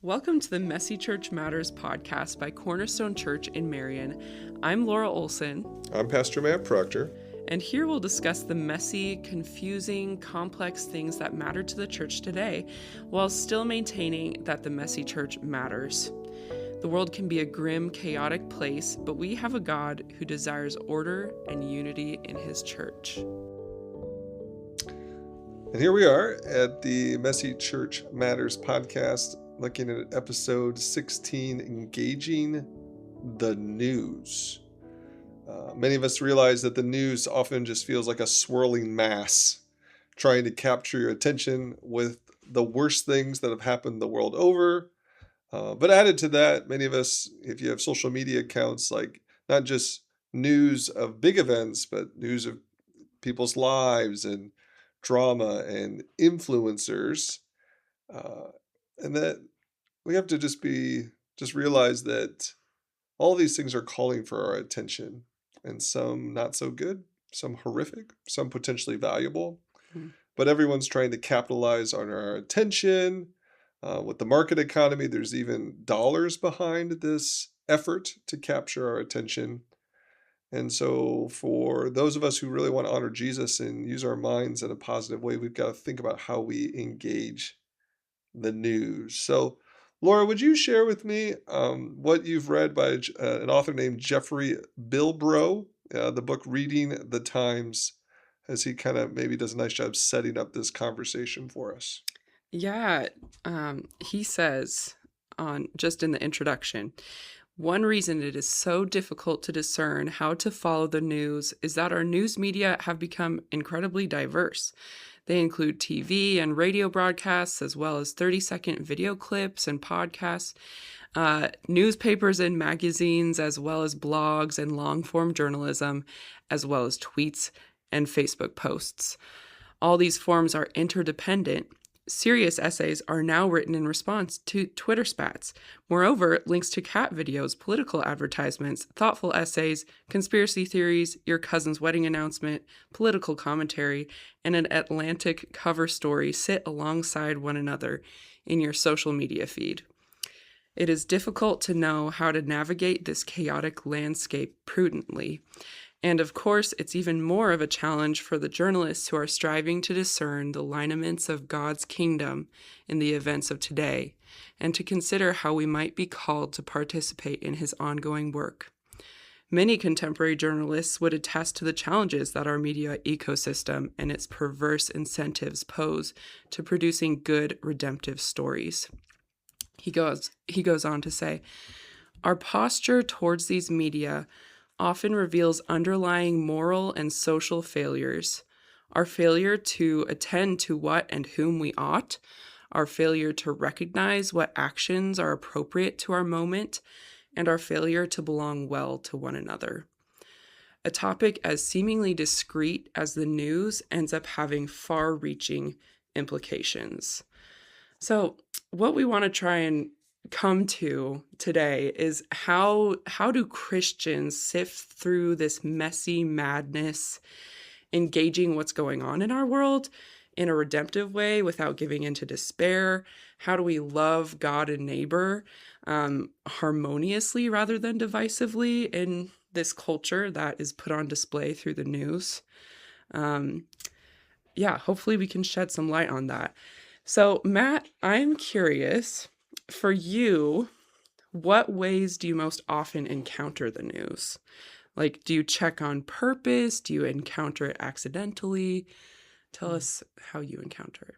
Welcome to the Messy Church Matters podcast by Cornerstone Church in Marion. I'm Laura Olson. I'm Pastor Matt Proctor. And here we'll discuss the messy, confusing, complex things that matter to the church today, while still maintaining that the messy church matters. The world can be a grim, chaotic place, but we have a God who desires order and unity in his church. And here we are at the Messy Church Matters podcast, looking at episode 16, Engaging the News. Many of us realize that the news often just feels like a swirling mass, trying to capture your attention with the worst things that have happened the world over. But added to that, many of us, if you have social media accounts, like not just news of big events, but news of people's lives and drama and influencers, and that we have to just realize that all these things are calling for our attention, and some not so good, some horrific, some potentially valuable. But everyone's trying to capitalize on our attention. With the market economy, there's even dollars behind this effort to capture our attention. And so for those of us who really want to honor Jesus and use our minds in a positive way, we've got to think about how we engage the news. So, Laura, would you share with me what you've read by an author named Jeffrey Bilbro, the book Reading the Times, as he kind of maybe does a nice job setting up this conversation for us? Yeah, he says just in the introduction, one reason it is so difficult to discern how to follow the news is that our news media have become incredibly diverse. They include TV and radio broadcasts, as well as 30-second video clips and podcasts, newspapers and magazines, as well as blogs and long-form journalism, as well as tweets and Facebook posts. All these forms are interdependent. Serious essays are now written in response to Twitter spats. Moreover, links to cat videos, political advertisements, thoughtful essays, conspiracy theories, your cousin's wedding announcement, political commentary, and an Atlantic cover story sit alongside one another in your social media feed. It is difficult to know how to navigate this chaotic landscape prudently. And of course, it's even more of a challenge for the journalists who are striving to discern the lineaments of God's kingdom in the events of today, and to consider how we might be called to participate in his ongoing work. Many contemporary journalists would attest to the challenges that our media ecosystem and its perverse incentives pose to producing good, redemptive stories. He goes on to say, our posture towards these media often reveals underlying moral and social failures. Our failure to attend to what and whom we ought, our failure to recognize what actions are appropriate to our moment, and our failure to belong well to one another. A topic as seemingly discreet as the news ends up having far-reaching implications. So, what we want to try and come to today is how do Christians sift through this messy madness, engaging what's going on in our world in a redemptive way without giving into despair? How do we love God and neighbor harmoniously rather than divisively in this culture that is put on display through the news? Hopefully we can shed some light on that. So, Matt, I'm curious, for you, what ways do you most often encounter the news? Like, do you check on purpose? Do you encounter it accidentally? Tell us how you encounter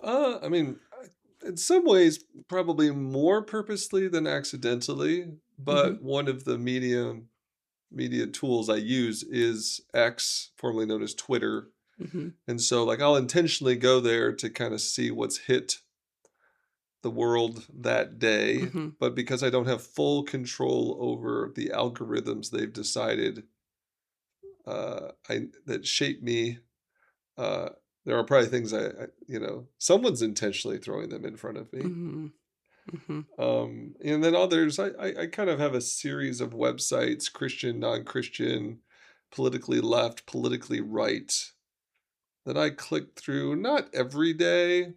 it. In some ways, probably more purposely than accidentally, but one of the media tools I use is X, formerly known as Twitter. And so I'll intentionally go there to kind of see what's hit the world that day, but because I don't have full control over the algorithms they've decided that shape me, there are probably things someone's intentionally throwing them in front of me. And then others, I kind of have a series of websites, Christian, non-Christian, politically left, politically right, that I click through, not every day,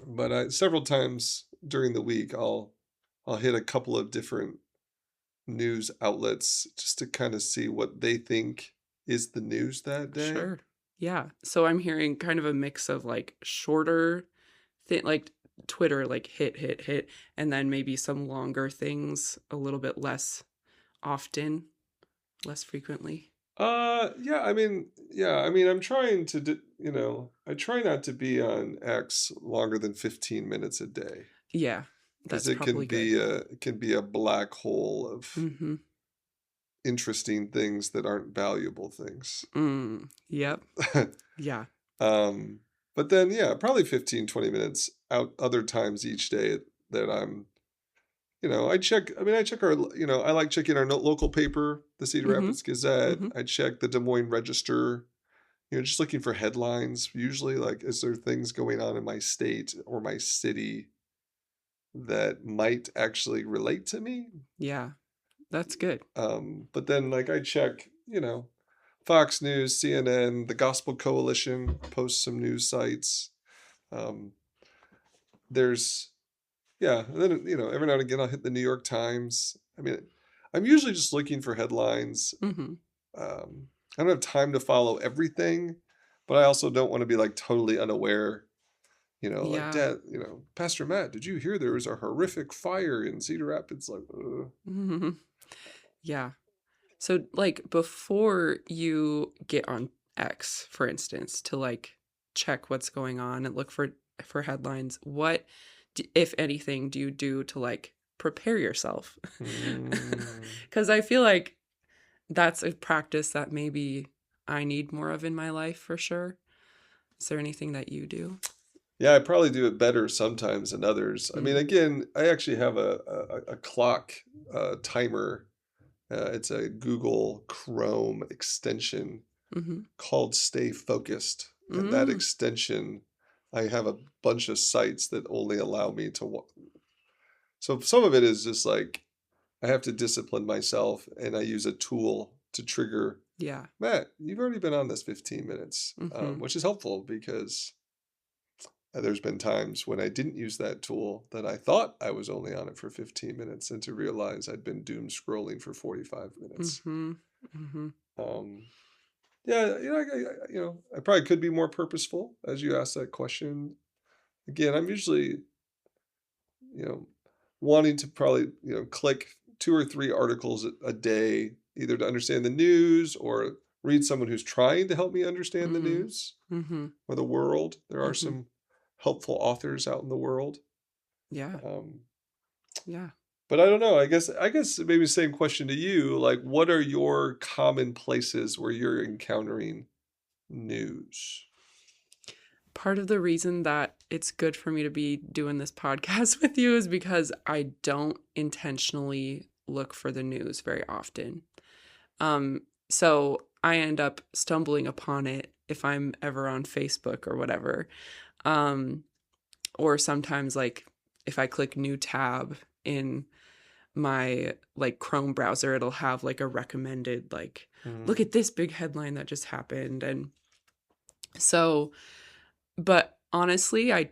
But several times during the week, I'll hit a couple of different news outlets just to kind of see what they think is the news that day. Sure. Yeah. So I'm hearing kind of a mix of like shorter like Twitter, like hit, and then maybe some longer things a little bit less often, less frequently. Yeah, I'm trying to I try not to be on X longer than 15 minutes a day, Yeah, because that's probably good. it can be a black hole of Mm-hmm. interesting things that aren't valuable things. Yep. Yeah. um but then, yeah, probably 15-20 minutes out other times each day that I check our, I like checking our local paper, the Cedar Mm-hmm. Rapids Gazette. Mm-hmm. I check the Des Moines Register, just looking for headlines. Usually, like, is there things going on in my state or my city that might actually relate to me? Yeah, that's good. But then, like, I check, Fox News, CNN, the Gospel Coalition posts some news sites. Um, there's Yeah, and then, every now and again I'll hit the New York Times. I mean, I'm usually just looking for headlines. Mm-hmm. I don't have time to follow everything, but I also don't want to be like totally unaware. Like, Yeah. Dad, Pastor Matt, did you hear there was a horrific fire in Cedar Rapids? Like, Mm-hmm. Yeah. So like before you get on X, for instance, to like check what's going on and look for headlines, what if anything do you do to like prepare yourself? mm. Cuz I feel like that's a practice that maybe I need more of in my life for sure. Is there anything that you do? Yeah, I probably do it better sometimes than others. I mean, Mm. again, I actually have a clock timer. It's a Google Chrome extension Mhm. called Stay Focused. And that Mm. extension, I have a bunch of sites that only allow me to. So some of it is just like I have to discipline myself, and I use a tool to trigger. Yeah. Matt, you've already been on this 15 minutes, Mhm. which is helpful because there's been times when I didn't use that tool that I thought I was only on it for 15 minutes, and to realize I'd been doom scrolling for 45 minutes. Mhm. Mhm. Um, yeah, I probably could be more purposeful as you ask that question. Again, I'm usually, you know, wanting to probably, click 2 or 3 articles a day, either to understand the news or read someone who's trying to help me understand the Mm. news Mhm. or the world. There are Mhm. some helpful authors out in the world. Yeah. Um, Yeah. but I don't know. I guess maybe the same question to you. Like, what are your common places where you're encountering news? Part of the reason that it's good for me to be doing this podcast with you is because I don't intentionally look for the news very often. Um, so I end up stumbling upon it if I'm ever on Facebook or whatever. Um, or sometimes like if I click new tab in my like Chrome browser, it'll have like a recommended like look Mm, at this big headline that just happened. And so but honestly, I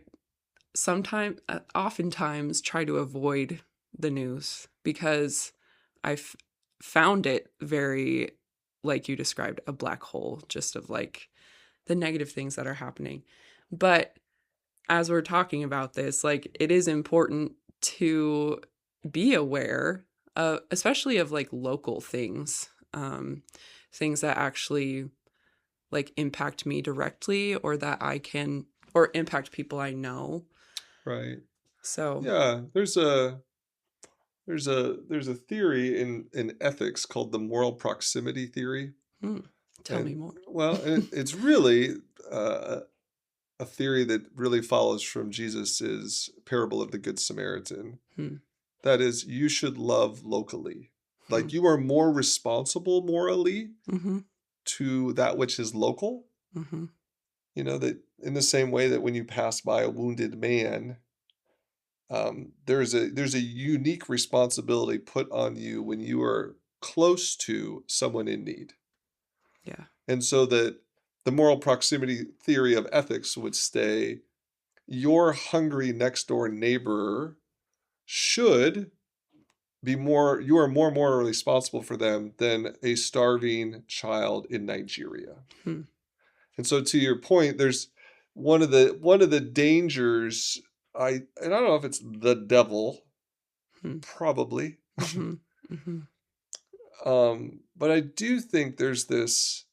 sometimes oftentimes try to avoid the news because I've found it very like you described a black hole just of like the negative things that are happening. But as we're talking about this, like it is important to be aware of, especially of like local things, things that actually like impact me directly or that I can or impact people I know. right. So, Yeah. There's a theory in ethics called the moral proximity theory. hmm, tell me And more. well, it's really a theory that really follows from Jesus's parable of the Good Samaritan. Hmm, That is, you should love locally. hmm, Like, you are more responsible morally mm-hmm, to that which is local. mm-hmm, That in the same way that when you pass by a wounded man, there's a unique responsibility put on you when you are close to someone in need. yeah. And so that the moral proximity theory of ethics would stay, your hungry next door neighbor should be more, you are more morally responsible for them than a starving child in Nigeria. Hmm. And so to your point, there's one of the dangers, and I don't know if it's the devil, Hmm. probably. Mm-hmm. Mm-hmm. But I do think there's this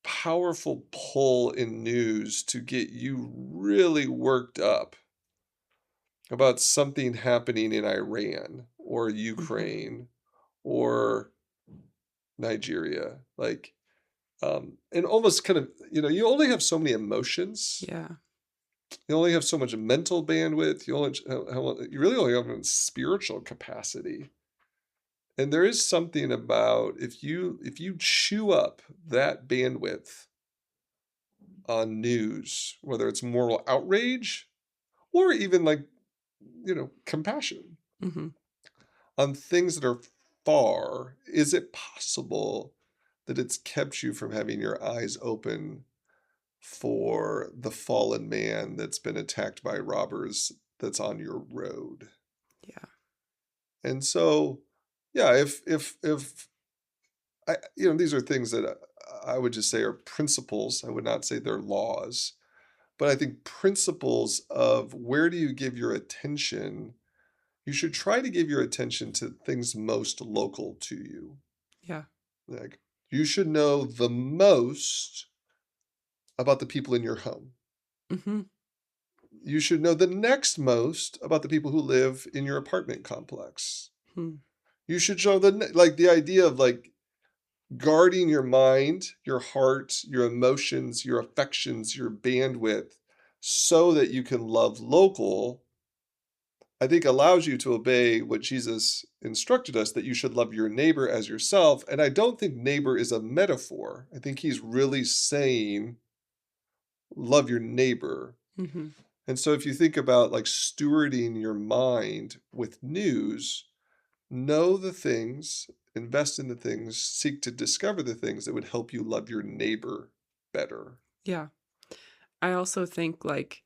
powerful pull in news to get you really worked up about something happening in Iran or Mm-hmm. Ukraine or Nigeria. Like, and almost kind of, you only have so many emotions. Yeah. You only have so much mental bandwidth. You really only have spiritual capacity. And there is something about if you chew up that bandwidth on news, whether it's moral outrage or even like, compassion Mm-hmm. on things that are far, is it possible that it's kept you from having your eyes open for the fallen man that's been attacked by robbers that's on your road? Yeah. And so, yeah, if these are things that I would just say are principles. I would not say they're laws, but I think principles of where do you give your attention. You should try to give your attention to things most local to you. Yeah. Like, you should know the most about the people in your home. Mm-hmm. You should know the next most about the people who live in your apartment complex. Hmm. You should show the idea of like guarding your mind, your heart, your emotions, your affections, your bandwidth, so that you can love local, I think allows you to obey what Jesus instructed us, that you should love your neighbor as yourself. And I don't think neighbor is a metaphor. I think he's really saying, love your neighbor. Mm-hmm. And so if you think about like stewarding your mind with news, know the things, invest in the things, seek to discover the things that would help you love your neighbor better. Yeah. I also think like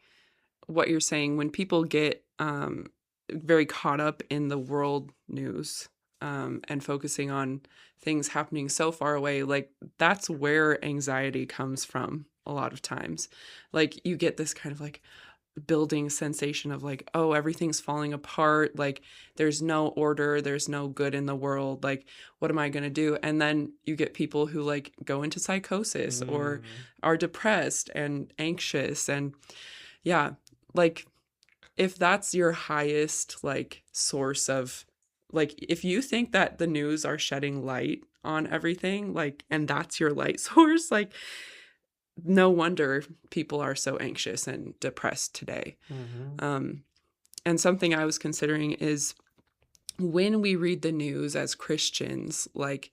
what you're saying, when people get very caught up in the world news and focusing on things happening so far away, like that's where anxiety comes from a lot of times. Like you get this kind of like building sensation of like, oh, everything's falling apart, like there's no order, there's no good in the world, like what am I going to do? And then you get people who like go into psychosis or are depressed and anxious. And yeah, like if that's your highest like source of, like if you think that the news are shedding light on everything, like, and that's your light source, like no wonder people are so anxious and depressed today. Mm-hmm. And something I was considering is when we read the news as Christians, like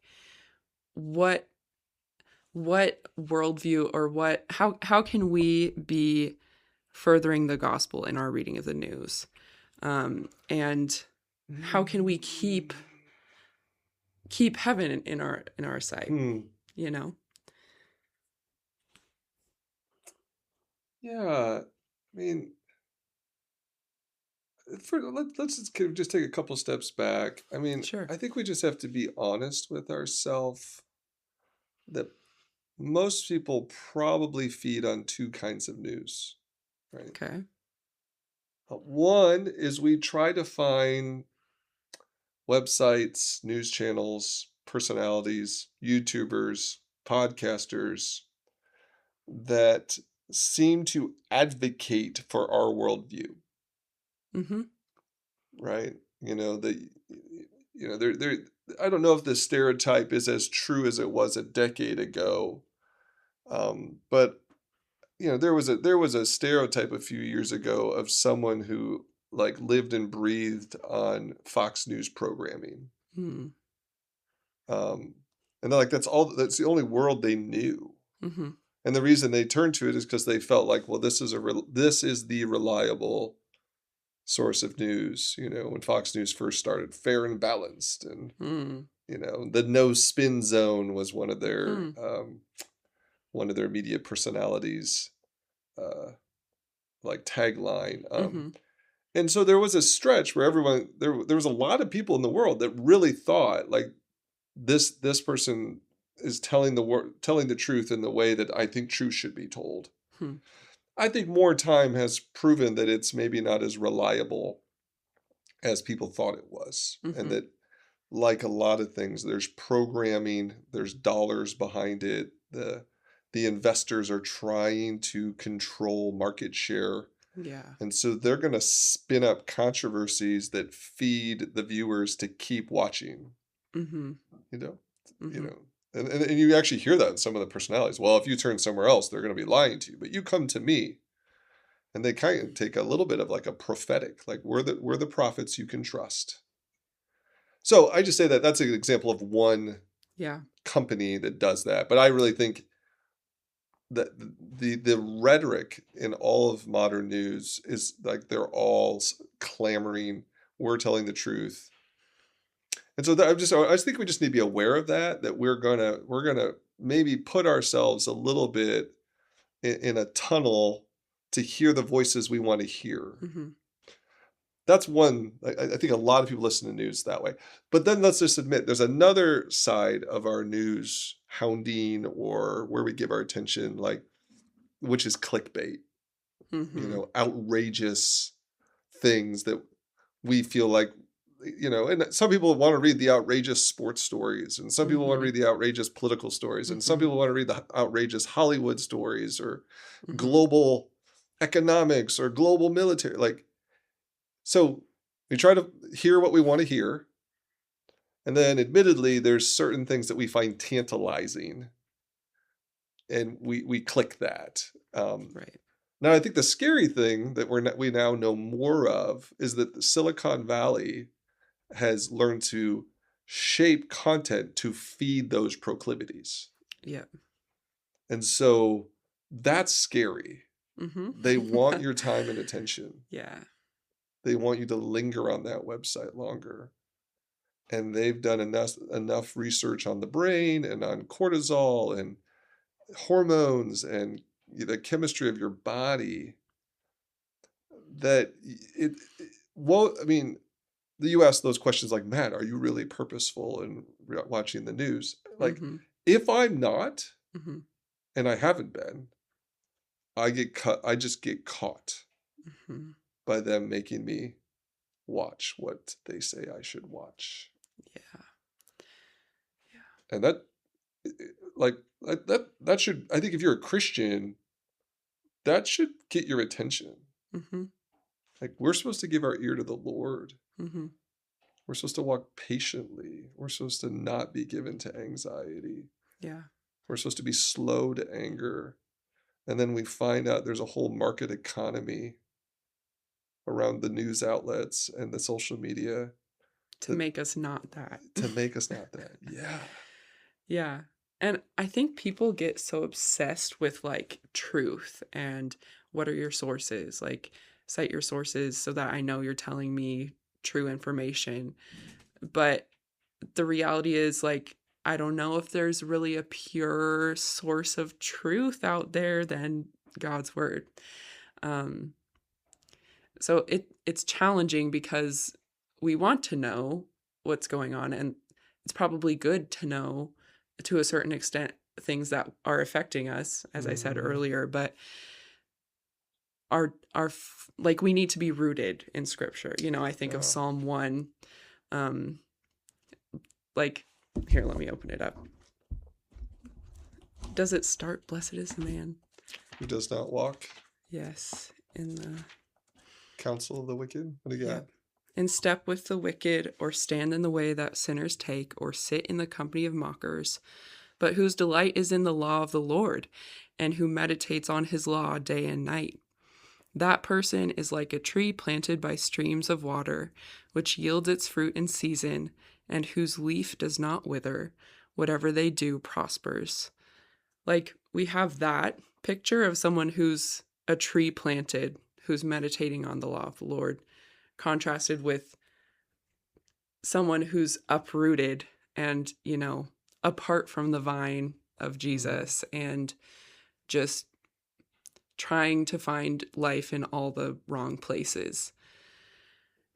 what worldview or how can we be furthering the gospel in our reading of the news? And how can we keep heaven in our sight, Hmm. you know? Yeah. I mean, let's just take a couple steps back. I mean, Sure. I think we just have to be honest with ourselves that most people probably feed on two kinds of news, right? Okay. One is we try to find websites, news channels, personalities, YouTubers, podcasters that seem to advocate for our worldview, Mm-hmm. right? They're I don't know if the stereotype is as true as it was a decade ago, but there was a stereotype a few years ago of someone who like lived and breathed on Fox News programming, Mm-hmm. um, and they're like that's the only world they knew. Mm-hmm. And the reason they turned to it is because they felt like, well, this is the reliable source of news. When Fox News first started, fair and balanced, and Mm-hmm. the no spin zone was one of their Hmm. media personalities. like tagline. Mm-hmm. And so there was a stretch where there was a lot of people in the world that really thought like this person is telling the truth in the way that I think truth should be told. Hmm. I think more time has proven that it's maybe not as reliable as people thought it was, and Mm-hmm. that like a lot of things, there's programming, there's dollars behind it. The investors are trying to control market share. Yeah. And so they're going to spin up controversies that feed the viewers to keep watching, Mm-hmm. you know, you Mm-hmm. know. And you actually hear that in some of the personalities. Well, if you turn somewhere else, they're going to be lying to you, but you come to me. And they kind of take a little bit of like a prophetic, like we're the prophets you can trust. So I just say that that's an example of one Yeah. company that does that. But I really think that the rhetoric in all of modern news is like they're all clamoring, we're telling the truth. And so I just think we just need to be aware of that we're gonna maybe put ourselves a little bit in a tunnel to hear the voices we want to hear. Mm-hmm. That's one. I think a lot of people listen to news that way. But then let's just admit there's another side of our news hounding or where we give our attention, like, which is clickbait, Mm-hmm. outrageous things that we feel like, and some people want to read the outrageous sports stories, and some people want to Mm-hmm. read the outrageous political stories, and some Mm-hmm. people want to read the outrageous Hollywood stories or Mm-hmm. global economics or global military. Like, so we try to hear what we want to hear. And then admittedly, there's certain things that we find tantalizing and we click that. Right. Now, I think the scary thing that we now know more of is that the Silicon Valley has learned to shape content to feed those proclivities. Yeah. And so that's scary. Mm-hmm. They want your time and attention. Yeah. They want you to linger on that website longer. And they've done enough research on the brain and on cortisol and hormones and the chemistry of your body that well, I mean, you ask those questions like, Matt, are you really purposeful in watching the news? Like, Mm-hmm. if I'm not, Mm-hmm. and I haven't been, I just get caught Mm-hmm. by them making me watch what they say I should watch. Yeah. And that, that should, I think if you're a Christian, that should get your attention. Mm-hmm. Like, we're supposed to give our ear to the Lord. Mm-hmm. We're supposed to walk patiently. We're supposed to not be given to anxiety. Yeah. We're supposed to be slow to anger. And then we find out there's a whole market economy around the news outlets and the social media To make us not that. to make us not that. Yeah. Yeah. And I think people get so obsessed with like truth and what are your sources? Like, cite your sources so that I know you're telling me true information. But the reality is, like, I don't know if there's really a pure source of truth out there than God's word. Um, so it's challenging because we want to know what's going on, and it's probably good to know to a certain extent things that are affecting us, as I said earlier, but like we need to be rooted in scripture. I think of Psalm 1, like, here, let me open it up. Does it start, blessed is the man Who does not walk? Yes, in the counsel of the wicked? What do you got? Yep. In step with the wicked, or stand in the way that sinners take, or sit in the company of mockers, but whose delight is in the law of the Lord, and who meditates on his law day and night. That person is like a tree planted by streams of water, which yields its fruit in season, and whose leaf does not wither. Whatever they do prospers. Like, we have that picture of someone who's a tree planted, who's meditating on the law of the Lord, contrasted with someone who's uprooted and, apart from the vine of Jesus and just trying to find life in all the wrong places.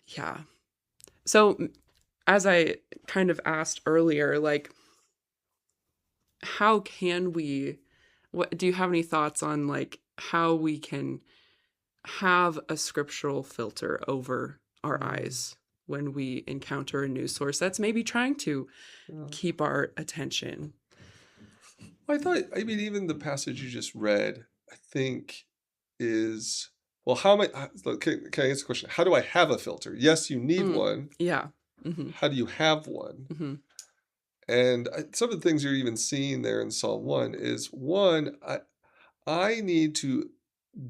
Yeah. So as I kind of asked earlier, like, how can we, what do you have any thoughts on like how we can have a scriptural filter over our eyes when we encounter a news source that's maybe trying to Yeah. keep our attention? I mean, even the passage you just read, I think is, well, how am I, can I answer the question? How do I have a filter? Yes, you need one. Yeah. Mm-hmm. How do you have one? Mm-hmm. And some of the things you're even seeing there in Psalm 1 is one, I need to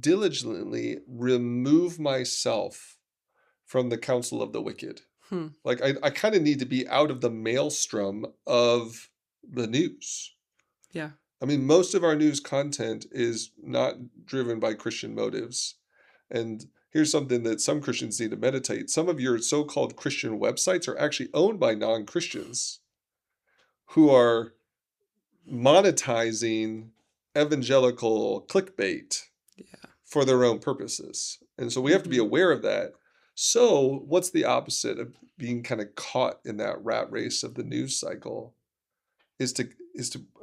diligently remove myself from the counsel of the wicked. Hmm. Like, I kind of need to be out of the maelstrom of the news. Yeah. I mean, most of our news content is not driven by Christian motives. And here's something that some Christians need to meditate. Some of your so-called Christian websites are actually owned by non-Christians who are monetizing evangelical clickbait Yeah. for their own purposes. And so we have to be Mm-hmm. aware of that. So what's the opposite of being kind of caught in that rat race of the news cycle? Is to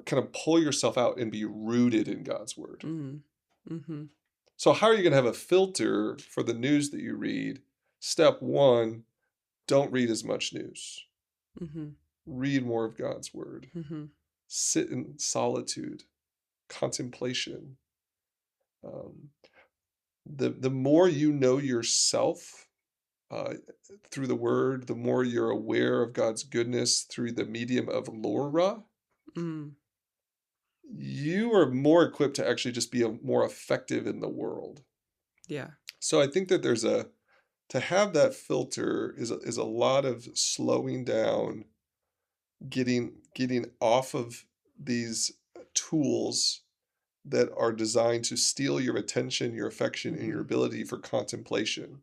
kind of pull yourself out and be rooted in God's word. Mm-hmm. Mm-hmm. So how are you going to have a filter for the news that you read? Step one, don't read as much news. Mm-hmm. Read more of God's word. Mm-hmm. Sit in solitude, contemplation. The more you know yourself through the word, the more you're aware of God's goodness through the medium of Laura, Mm. you are more equipped to actually just be more effective in the world. Yeah. So I think that to have that filter is a lot of slowing down, getting off of these tools that are designed to steal your attention, your affection, and your Mm-hmm. ability for contemplation.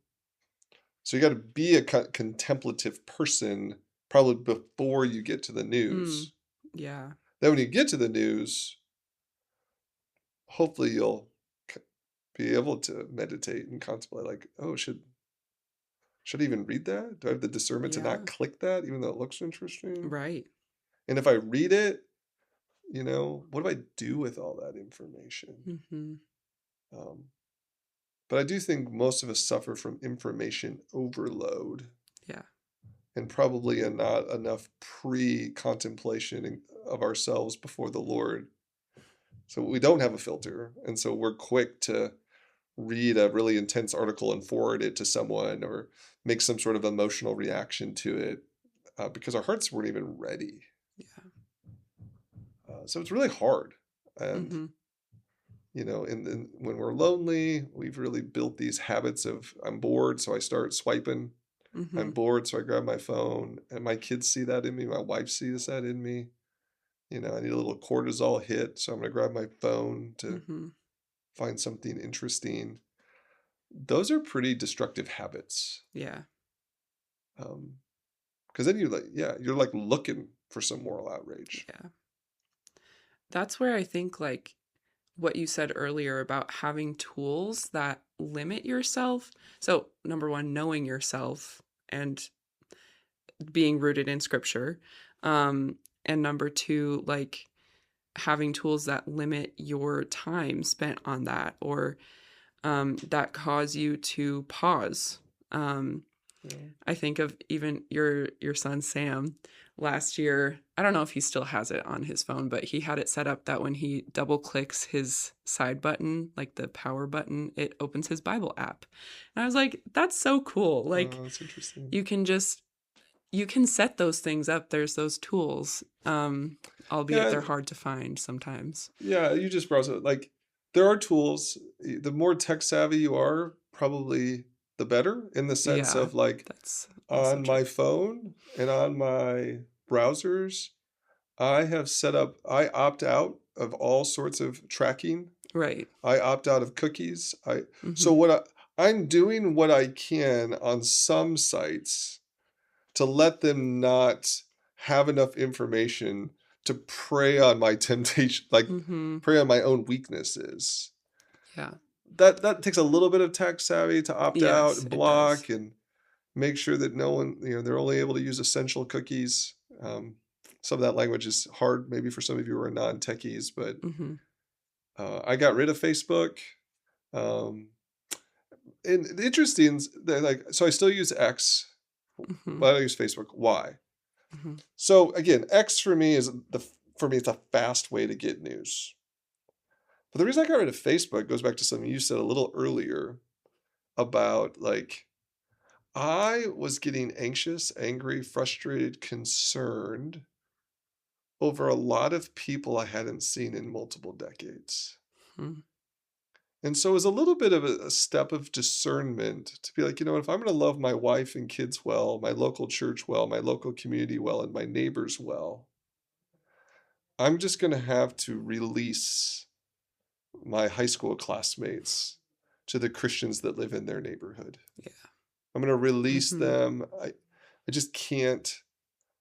So you got to be a contemplative person probably before you get to the Mm. news. Yeah. Then when you get to the news, hopefully you'll be able to meditate and contemplate like, oh, should I even read that? Do I have the discernment to Yeah. not click that even though it looks interesting? Right. And if I read it, what do I do with all that information? Mm-hmm. Um, but I do think most of us suffer from information overload Yeah. and probably not enough pre-contemplation of ourselves before the Lord. So we don't have a filter. And so we're quick to read a really intense article and forward it to someone or make some sort of emotional reaction to it because our hearts weren't even ready. Yeah. So it's really hard. And, Mm-hmm. and when we're lonely, we've really built these habits of I'm bored, so I start swiping. Mm-hmm. I'm bored, so I grab my phone. And my kids see that in me. My wife sees that in me. I need a little cortisol hit, so I'm going to grab my phone to Mm-hmm. find something interesting. Those are pretty destructive habits. Yeah. Because then you're like looking for some moral outrage. Yeah. That's where I think like what you said earlier about having tools that limit yourself. So, number one, knowing yourself and being rooted in scripture. And number two, like having tools that limit your time spent on that or that cause you to pause. Yeah. I think of even your son Sam last year. I don't know if he still has it on his phone, but he had it set up that when he double clicks his side button, like the power button, it opens his Bible app. And I was like, that's so cool. Like That's interesting. you can set those things up. There's those tools. Albeit Yeah, they're hard to find sometimes. yeah. You just browse it. Like there are tools. The more tech savvy you are, probably the better. In the sense Yeah, of like that's also on true. my phone and on my browsers, I have set up. I opt out of all sorts of tracking. Right. I opt out of cookies. Mm-hmm. So I'm doing what I can on some sites to let them not have enough information to prey on my temptation, like Mm-hmm. prey on my own weaknesses. Yeah. that takes a little bit of tech savvy to opt out Yes, and it does. block and make sure that no one, they're only able to use essential cookies. Some of that language is hard maybe for some of you who are non-techies, but Mhm. I got rid of Facebook. Um, and the interesting, like, so I still use X, Mhm. but I use Facebook. Why? Mhm. So again, X for me it's a fast way to get news. But the reason I got rid of Facebook goes back to something you said a little earlier about like I was getting anxious, angry, frustrated, concerned over a lot of people I hadn't seen in multiple decades. Mhm. And so it was a little bit of a step of discernment to be like, if I'm going to love my wife and kids well, my local church well, my local community well, and my neighbors well, I'm just going to have to release my high school classmates to the Christians that live in their neighborhood. Yeah. I'm going to release Mhm. them. I just can't,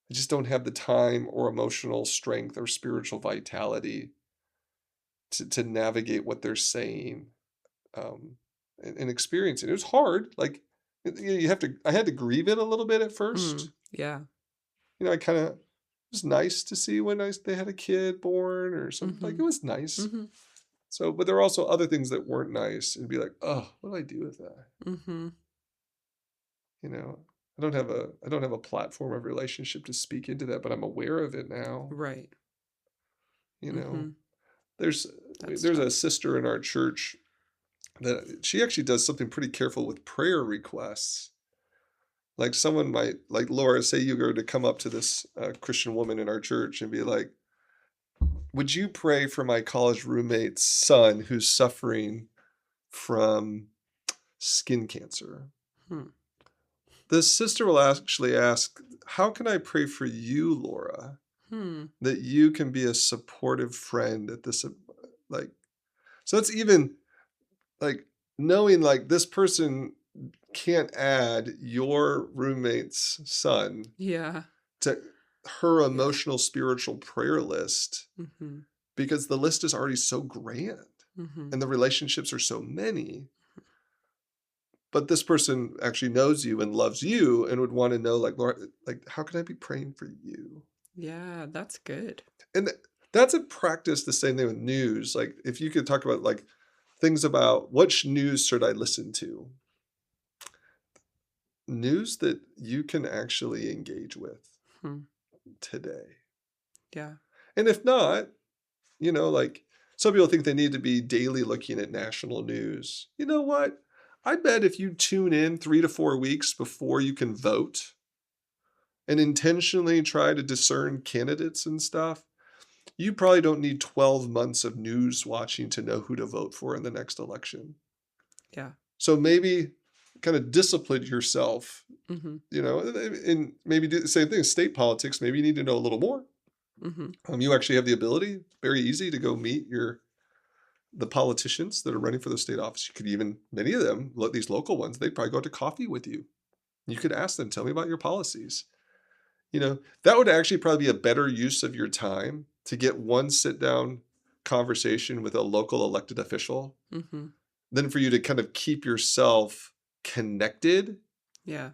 I just don't have the time or emotional strength or spiritual vitality to navigate what they're saying, and experiencing. It was hard. Like, I had to grieve it a little bit at first. Yeah. I kind of, it was nice to see when they had a kid born or something. Like, it Mhm. was nice. Mhm. So, but there were also other things that weren't nice and be like, oh, what do I do with that? Mhm. You know, I don't have a platform of relationship to speak into that, but I'm aware of it now. Right. You know, Mhm. there's That's there's a tough. sister in our church that she actually does something pretty careful with prayer requests. Like someone might, like Laura, say you were to come up to this Christian woman in our church and be like, would you pray for my college roommate's son who's suffering from skin cancer? Hmm. The sister will actually ask, how can I pray for you, Laura, Hmm. that you can be a supportive friend at this, like, so it's even like knowing like this person can't add your roommate's son Yeah. to her Yeah. emotional spiritual prayer list Mhm. because the list is already so grand Mhm. and the relationships are so many. But this person actually knows you and loves you and would want to know, like, Laura, like, how can I be praying for you? Yeah, that's good. And that's a practice the same thing with news. Like, if you could talk about like things about which news should I listen to? News that you can actually engage with Hmm. today. Yeah. And if not, like some people think they need to be daily looking at national news. You know what? I bet if you tune in 3 to 4 weeks before you can vote and intentionally try to discern candidates and stuff, you probably don't need 12 months of news watching to know who to vote for in the next election. Yeah. So maybe kind of discipline yourself, Mhm. and maybe do the same thing. State politics, maybe you need to know a little more. Mhm. You actually have the ability, very easy, to go meet the politicians that are running for the state office. You could even, many of them, these local ones, they'd probably go to coffee with you. You could ask them, tell me about your policies. That would actually probably be a better use of your time to get one sit down conversation with a local elected official Mhm. than for you to kind of keep yourself connected Yeah.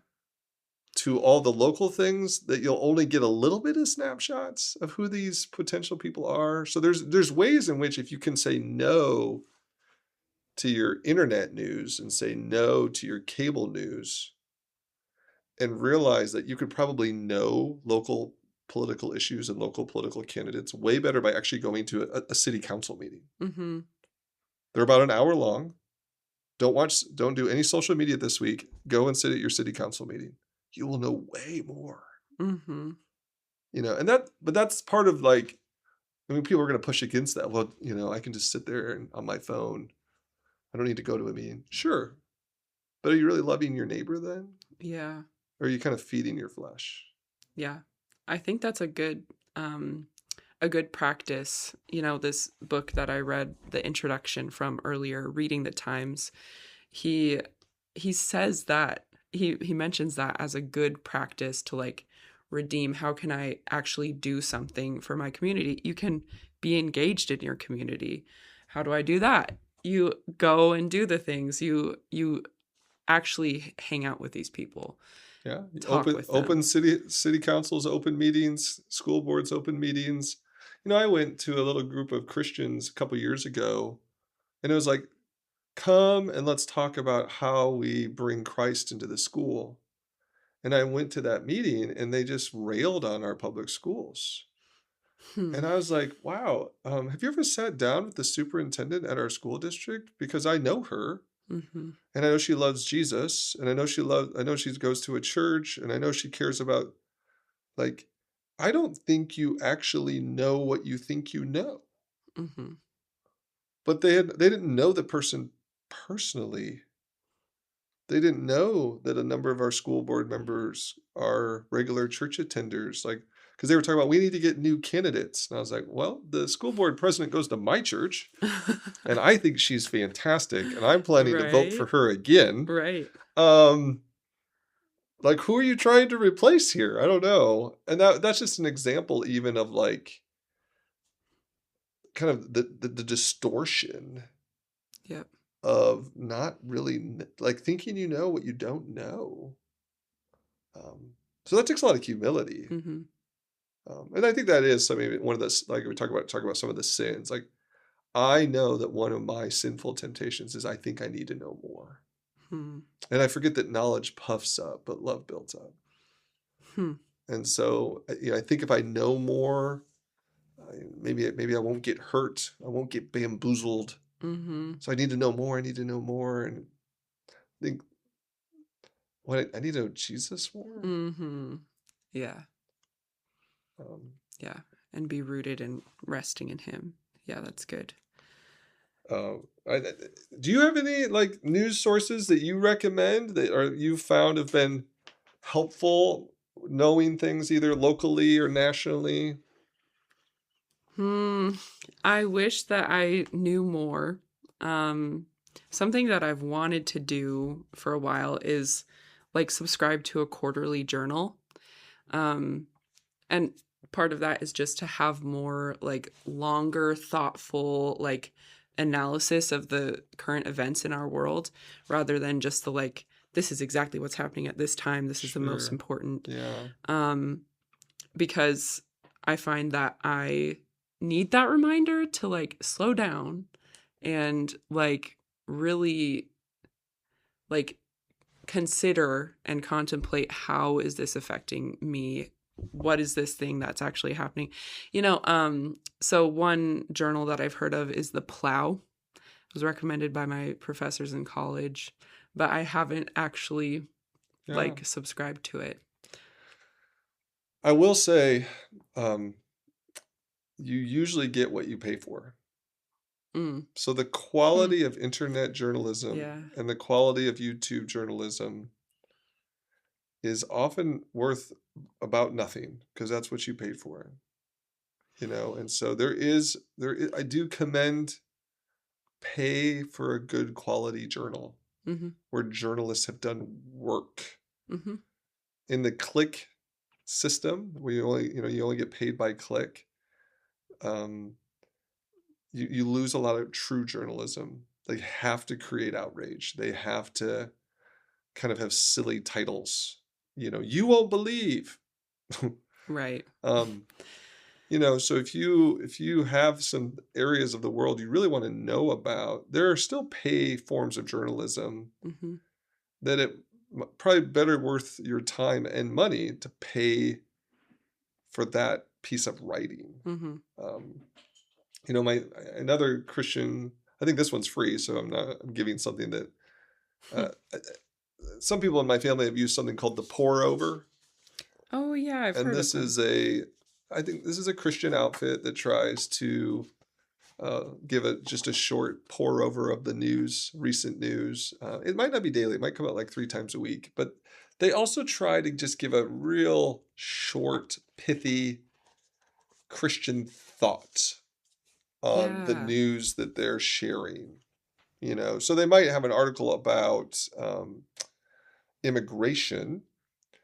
to all the local things that you'll only get a little bit of snapshots of who these potential people are. So there's ways in which if you can say no to your internet news and say no to your cable news and realize that you could probably know local political issues and local political candidates way better by actually going to a city council meeting. Mhm. They're about an hour long. Don't do any social media this week. Go and sit at your city council meeting. You will know way more. Mhm. But that's part of like, I mean, people are going to push against that. Well, I can just sit there and on my phone. I don't need to go to a meeting. Sure. But are you really loving your neighbor then? Yeah. Or are you kind of feeding your flesh? Yeah. I think that's a good practice. This book that I read the introduction from earlier, Reading the Times, he he says that he mentions that as a good practice to like redeem how can I actually do something for my community. You can be engaged in your community. How do I do that? you go and do the things. You actually hang out with these people, Yeah. talk Open with open them. city councils, open meetings, school boards, open meetings. I went to a little group of Christians a couple years ago, and it was like, come and let's talk about how we bring Christ into the school. And I went to that meeting and they just railed on our public schools. Hmm. And I was like, wow, have you ever sat down with the superintendent at our school district? Because I know her Mm-hmm. and I know she loves Jesus and I know she goes to a church and I know she cares about, like, I don't think you actually know what you think you know. Mm-hmm. But they didn't know the person personally. They didn't know that a number of our school board members are regular church attenders, like, because they were talking about we need to get new candidates. And I was like, well, the school board president goes to my church, and I think she's fantastic, and I'm planning to vote for Right. her again. Right. Um, like, who are you trying to replace here? I don't know. And that's just an example, even of like kind of the distortion Yep. of not really like thinking you know what you don't know. So that takes a lot of humility. Mm-hmm. And I think that is something, one of the, like we talk about some of the sins. Like, I know that one of my sinful temptations is I think I need to know more. Hmm. And I forget that knowledge puffs up, but love builds up. Hmm. And so, I think if I know more, maybe I won't get hurt. I won't get bamboozled. Mm-hmm. So I need to know more. I need to know more. And I think I need to know Jesus more. Mm-hmm. Yeah. Um, Yeah. And be rooted and resting in him. Yeah, that's good. Uh, do you have any like news sources that you recommend that or you found have been helpful knowing things either locally or nationally? Hmm. I wish that I knew more. Um, Something that I've wanted to do for a while is like subscribe to a quarterly journal. Um, and part of that is just to have more like longer, thoughtful, like analysis of the current events in our world rather than just the like, this is exactly what's happening at this time. This is the most Sure. important. Yeah. Um, because I find that I need that reminder to like slow down and like really like consider and contemplate how is this affecting me, what is this thing that's actually happening, so one journal that I've heard of is the Plow. It was recommended by my professors in college, but I haven't actually Yeah. like subscribed to it. I will say, um, you usually get what you pay for. Mm. So the Hmm. quality of internet journalism Yeah. and the quality of YouTube journalism is often worth about nothing because that's what you paid for. And so I do commend pay for a good quality journal Mm-hmm. where journalists have done work. Mm-hmm. In the click system where you only get paid by click, um, you lose a lot of true journalism. They have to create outrage. They have to kind of have silly titles. You won't believe. Right. um, so if you have some areas of the world you really want to know about, there are still pay forms of journalism Mm-hmm. that it probably better worth your time and money to pay for that piece of writing. Mm-hmm. Um, my another Christian. I think this one's free, so I'm giving something that uh, some people in my family have used something called the pour over, Oh yeah, I've and heard of them. I think this is a Christian outfit that tries to give just a short pour over of the news, recent news. It might not be daily; it might come out like 3 times a week, but they also try to just give a real short, pithy Christian thought on the Yeah. news that they're sharing. So they might have an article about immigration,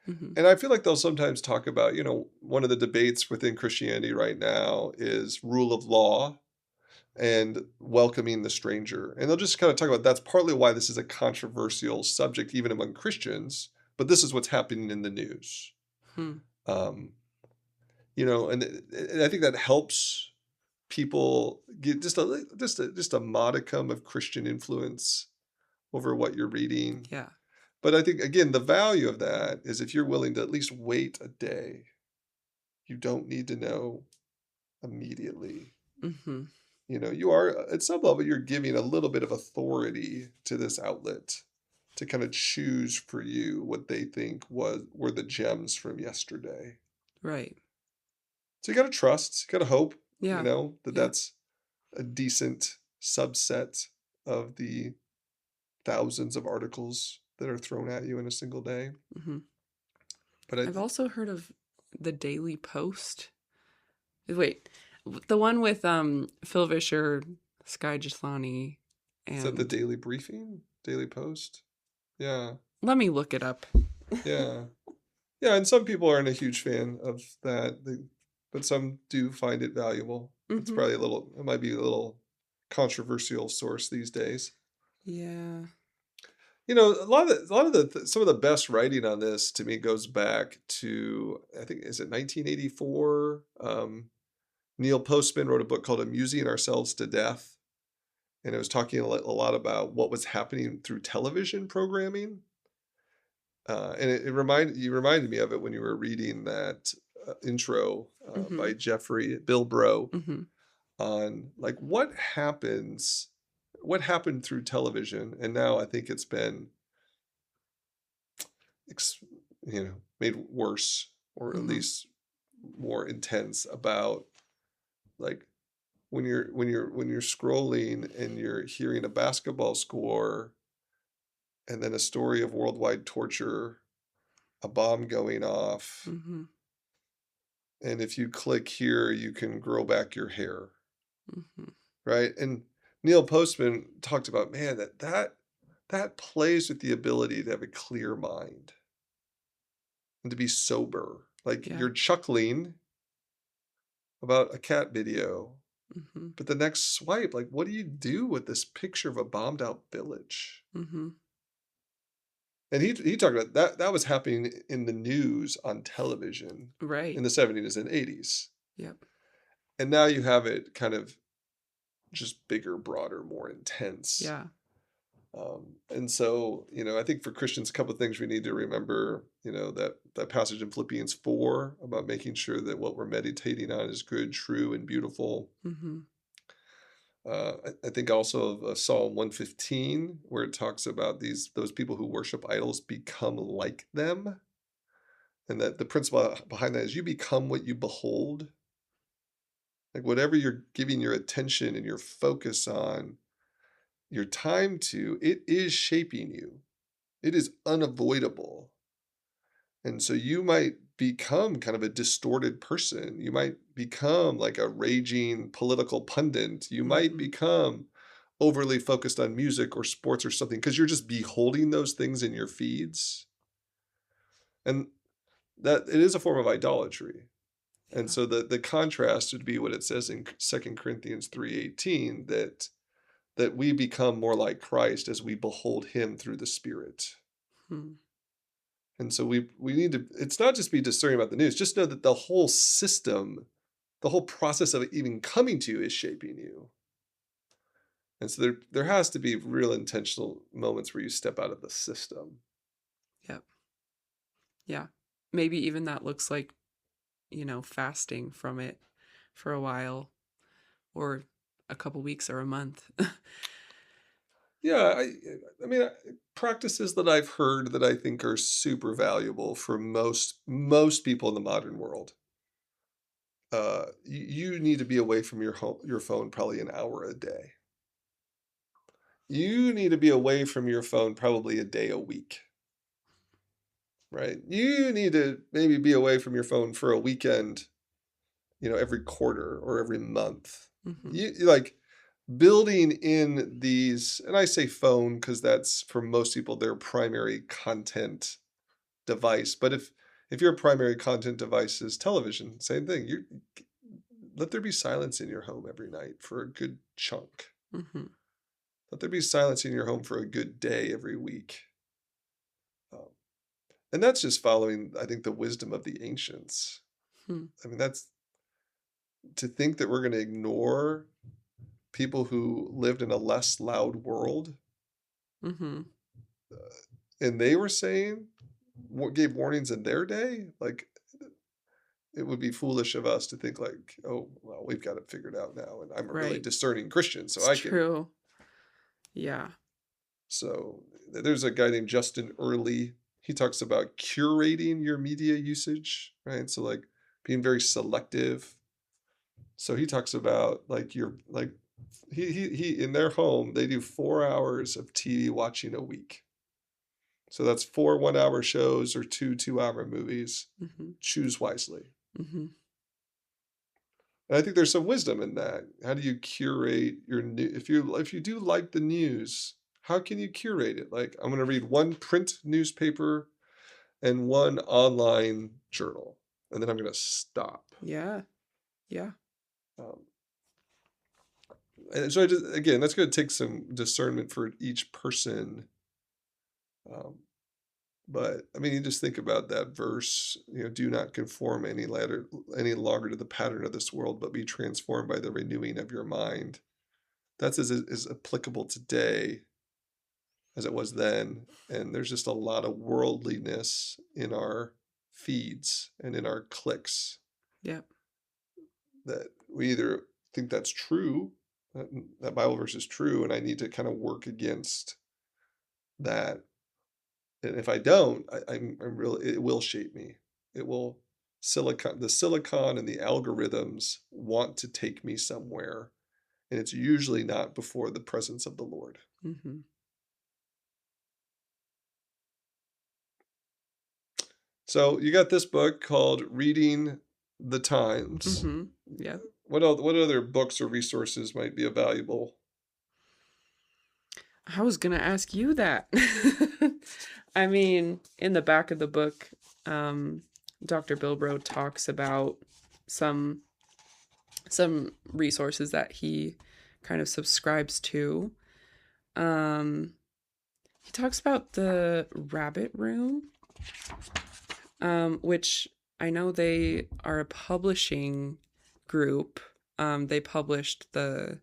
Mm-hmm. and I feel like they'll sometimes talk about, one of the debates within Christianity right now is rule of law. and welcoming the stranger. And they'll just kind of talk about that's partly why this is a controversial subject, even among Christians, but this is what's happening in the news. Hmm. Um, and I think that helps people get just a modicum of Christian influence over what you're reading. Yeah. But I think, again, the value of that is if you're willing to at least wait a day, you don't need to know immediately. Mm-hmm. You are, at some level, you're giving a little bit of authority to this outlet to kind of choose for you what they think were the gems from yesterday. Right. So you got to trust, you got to hope, Yeah. that Yeah. that's a decent subset of the thousands of articles that are thrown at you in a single day. Mm-hmm. But I've also heard of the Daily Post. Wait, the one with Phil Vischer, Sky Gislani, is that the and Daily Briefing? Daily Post? Yeah. let me look it up. Yeah. Yeah, and some people aren't a huge fan of that, but some do find it valuable. It's Mm-hmm. probably it might be a little controversial source these days. Yeah. Some of the best writing on this to me goes back to, I think, is it 1984? Neil Postman wrote a book called Amusing Ourselves to Death, and it was talking a lot about what was happening through television programming. And you reminded me of it when you were reading that intro Mm-hmm. by Jeffrey Bilbro Mm-hmm. on like what happened through television, and now I think it's been made worse, or at Mm-hmm. least more intense, about like when you're scrolling and you're hearing a basketball score and then a story of worldwide torture, a bomb going off, Mm-hmm. and if you click here you can grow back your hair, Mm-hmm. right? And Neil Postman talked about, man, that plays with the ability to have a clear mind and to be sober. Like Yeah. you're chuckling about a cat video, Mm-hmm. but the next swipe, like, what do you do with this picture of a bombed out village? Mm-hmm. And he talked about that was happening in the news on television Right. in the 70s and 80s. Yep. And now you have it kind of just bigger, broader, more intense. Yeah. And so, I think for Christians, a couple of things we need to remember, that passage in Philippians 4 about making sure that what we're meditating on is good, true, and beautiful. Mm-hmm. I think also of Psalm 115, where it talks about those people who worship idols become like them. And that the principle behind that is you become what you behold. Like whatever you're giving your attention and your focus on, your time to, it is shaping you. It is unavoidable. And so you might become kind of a distorted person. You might become like a raging political pundit. You might Mm-hmm. become overly focused on music or sports or something because you're just beholding those things in your feeds. And that it is a form of idolatry. And Yeah. so the contrast would be what it says in 2 Corinthians 3:18, that we become more like Christ as we behold him through the Spirit. Hmm. And so we need to, it's not just be discerning about the news, just know that the whole system, the whole process of it even coming to you is shaping you. And so there has to be real intentional moments where you step out of the system. Yep. Yeah. Maybe even that looks like, fasting from it for a while, or a couple weeks or a month. Yeah, I mean, practices that I've heard that I think are super valuable for most people in the modern world. You need to be away from your phone probably an hour a day. You need to be away from your phone probably a day a week, right? You need to maybe be away from your phone for a weekend, every quarter or every month. Mm-hmm. You like building in these, and I say phone because that's for most people their primary content device. But if your primary content device is television, same thing. let there be silence in your home every night for a good chunk. Mm-hmm. Let there be silence in your home for a good day every week. Um, and that's just following, I think, the wisdom of the ancients. Hmm. I mean, that's to think that we're going to ignore people who lived in a less loud world. Mm-hmm. And they were saying, what gave warnings in their day? Like, it would be foolish of us to think like, oh, well, we've got it figured out now. And I'm a really Right. discerning Christian, so It's I can. true. Yeah. So there's a guy named Justin Early. He talks about curating your media usage, right? So like being very selective. So he talks about like he in their home they do 4 hours of TV watching a week. So that's 4 1-hour shows or 2 2-hour movies. Mm-hmm. Choose wisely. Mm-hmm. And I think there's some wisdom in that. How do you curate your new? If you do like the news, how can you curate it? Like I'm going to read one print newspaper and one online journal, and then I'm going to stop. Yeah. Yeah. Um, and so again, that's going to take some discernment for each person. Um, but I mean, you just think about that verse. Do not conform any longer to the pattern of this world, but be transformed by the renewing of your mind. That's as applicable today as it was then. And there's just a lot of worldliness in our feeds and in our clicks Yep. that we either think that's true, that Bible verse is true, and I need to kind of work against that. And if I don't, I'm really, it will shape me. It will the silicon and the algorithms want to take me somewhere, and it's usually not before the presence of the Lord. Mm-hmm. So you got this book called Reading the Times. Mm-hmm. Yeah. What other books or resources might be valuable? I was gonna ask you that. I mean, in the back of the book, Dr. Bilbro talks about some resources that he kind of subscribes to. He talks about the Rabbit Room, which I know they are a publishing group. They published the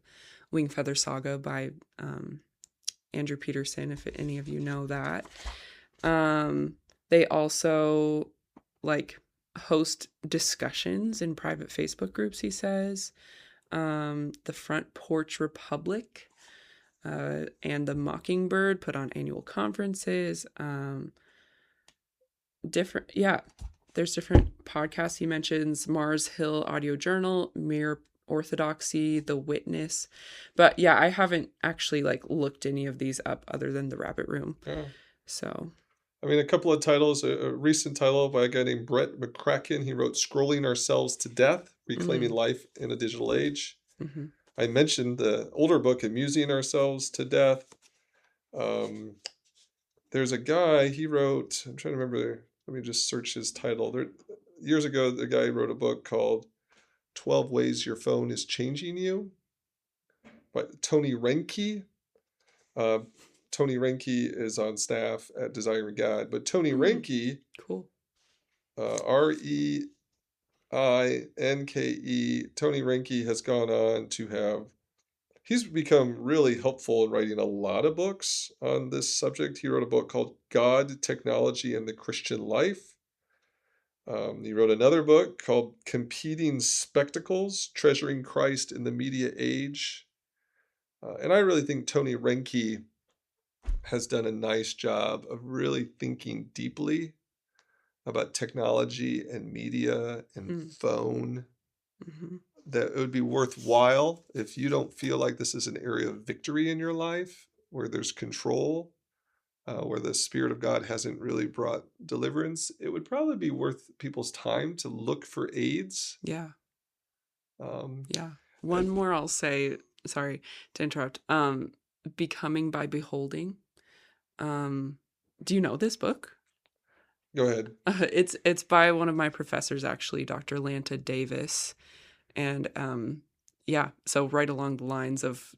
Wing Feather Saga by Andrew Peterson, if any of you know that. They also like host discussions in private Facebook groups, he says. The Front Porch Republic and the Mockingbird put on annual conferences. There's different podcasts he mentions: Mars Hill Audio Journal, Mere Orthodoxy, The Witness. But yeah, I haven't actually like looked any of these up other than the Rabbit Room. Yeah. So I mean, a couple of titles, a recent title by a guy named Brett McCracken. He wrote Scrolling Ourselves to Death, Reclaiming Life in a Digital Age. mm-hmm. I mentioned the older book, Amusing Ourselves to Death. There's a guy, he wrote, I'm trying to remember, let me just search his title. Years ago, the guy wrote a book called 12 Ways Your Phone is Changing You by Tony Reinke. Tony Reinke is on staff at Desiring God, but Tony Reinke, Cool. Reinke, Tony Reinke has gone on to have, he's become really helpful in writing a lot of books on this subject. He wrote a book called God, Technology, and the Christian Life. He wrote another book called Competing Spectacles, Treasuring Christ in the Media Age. And I really think Tony Reinke has done a nice job of really thinking deeply about technology and media and phone. Mm-hmm. That it would be worthwhile if you don't feel like this is an area of victory in your life where there's control, where the Spirit of God hasn't really brought deliverance. It would probably be worth people's time to look for aids. Yeah. Yeah. One more I'll say, sorry to interrupt. Becoming by Beholding. Do you know this book? Go ahead. It's by one of my professors, actually, Dr. Lanta Davis. And yeah, so right along the lines of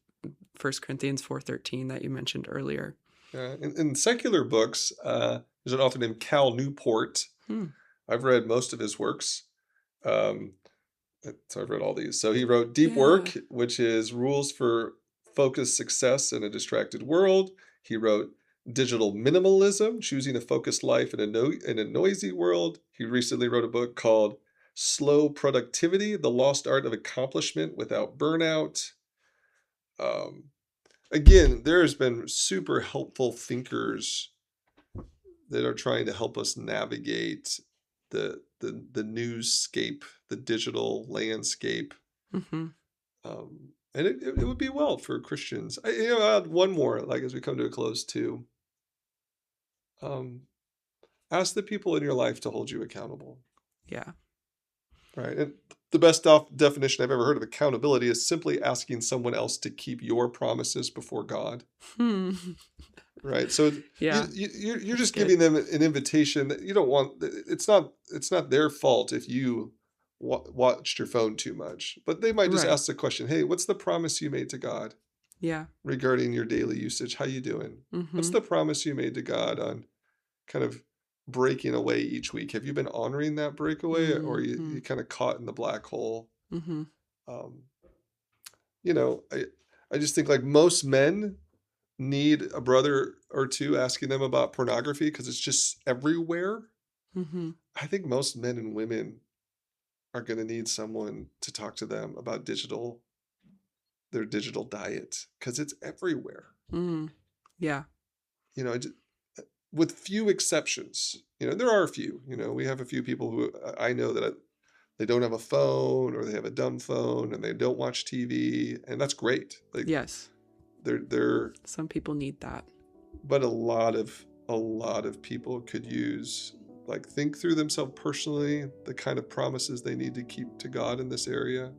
1 Corinthians 4:13 that you mentioned earlier. In secular books, there's an author named Cal Newport. Hmm. I've read most of his works. Um, so I've read all these. So he wrote Deep Yeah. Work, which is rules for focused success in a distracted world. He wrote Digital Minimalism, choosing a focused life in a noisy world. He recently wrote a book called Slow Productivity, The Lost Art of Accomplishment Without Burnout. Um, Again, there's been super helpful thinkers that are trying to help us navigate the newscape, the digital landscape. Mm-hmm. And it would be well for Christians. I'll add one more, like as we come to a close too. Ask the people in your life to hold you accountable, Yeah. right? And the best definition I've ever heard of accountability is simply asking someone else to keep your promises before God. Hmm. Right. So Yeah. you're That's just good. giving them an invitation that you don't want. It's not their fault if you watched your phone too much, but they might just Right. ask the question, "Hey, what's the promise you made to God Yeah. regarding your daily usage? How you doing? What's Mm-hmm. the promise you made to God on kind of breaking away each week? Have you been honoring that breakaway, or Mm-hmm. you kind of caught in the black hole?" Mm-hmm. Um, I just think like most men need a brother or two asking them about pornography because it's just everywhere. Mm-hmm. I think most men and women are going to need someone to talk to them about their digital diet because it's everywhere. Mm. Yeah. You know, with few exceptions. There are a few. We have a few people who I know that they don't have a phone or they have a dumb phone and they don't watch TV, and that's great. Like Yes. they're Some people need that. but a lot of people could use, like, think through themselves personally the kind of promises they need to keep to God in this area,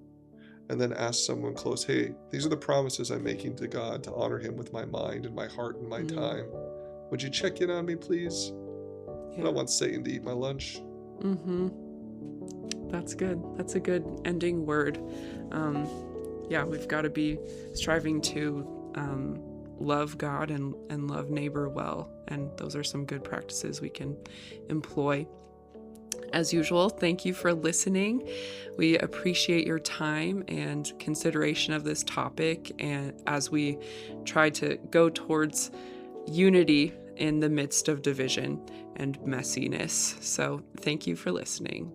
and then ask someone close, hey, these are the promises I'm making to God to honor him with my mind and my heart and my Mm. time. Would you check in on me, please? I Yeah. don't want Satan to eat my lunch. Mm-hmm. That's good. That's a good ending word. Yeah, we've got to be striving to love God and love neighbor well. And those are some good practices we can employ. As usual, thank you for listening. We appreciate your time and consideration of this topic, and as we try to go towards unity in the midst of division and messiness. So, thank you for listening.